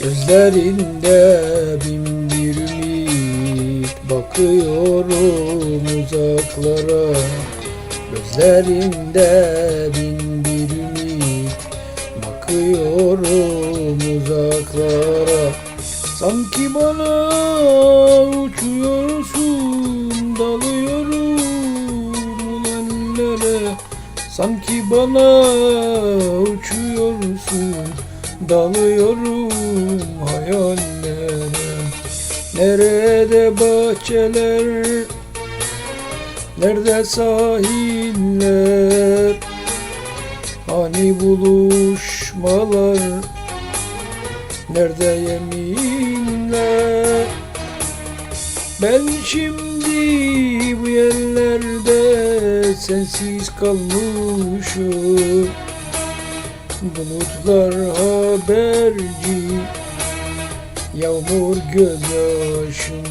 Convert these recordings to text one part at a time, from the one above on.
Gözlerinde bin bir ümit, bakıyorum uzaklara. Gözlerinde bin bir ümit, bakıyorum uzaklara. Sanki bana uçuyorsun, dalıyorum ulanlara. Sanki bana uçuyorsun, dalıyorum hayallere. Nerede bahçeler, nerede sahiller, hani buluşmalar, nerede yeminler? Ben şimdi bu yerlerde sensiz kalmışım. Bulutlar haberci, yağmur gözyaşım.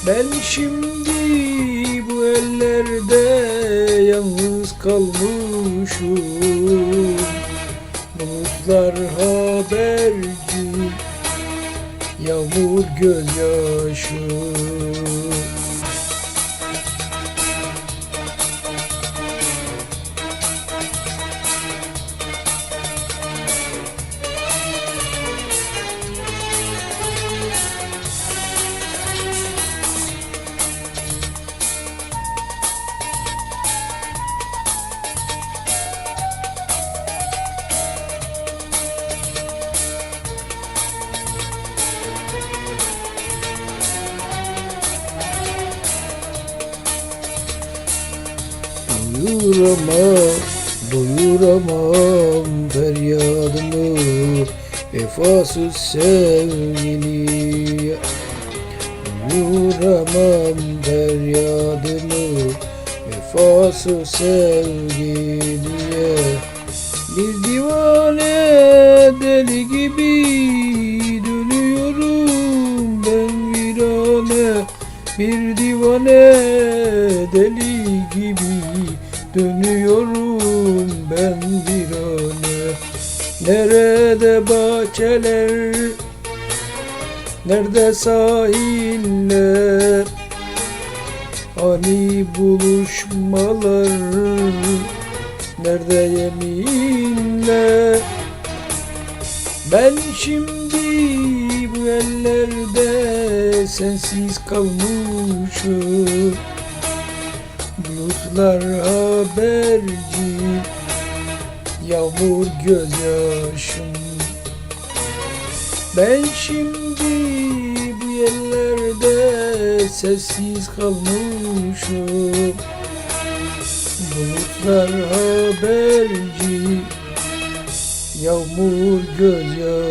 Ben şimdi bu ellerde yalnız kalmışım. Bulutlar haberci, yağmur gözyaşım. Duyuramam, duyuramam feryadımı, vefasız sevgiliye. Duyuramam feryadımı, vefasız sevgiliye. Bir divane deli gibi dönüyorum ben virane. Bir divane deli gibi dönüyorum ben virane. Nerede bahçeler, nerede sahiller, hani buluşmalar, nerede yeminler? Ben şimdi bu ellerde sensiz kalmışım. Bulutlar haberci, yağmur gözyaşım. Ben şimdi bu yerlerde sessiz kalmışım. Bulutlar haberci, yağmur gözyaşım.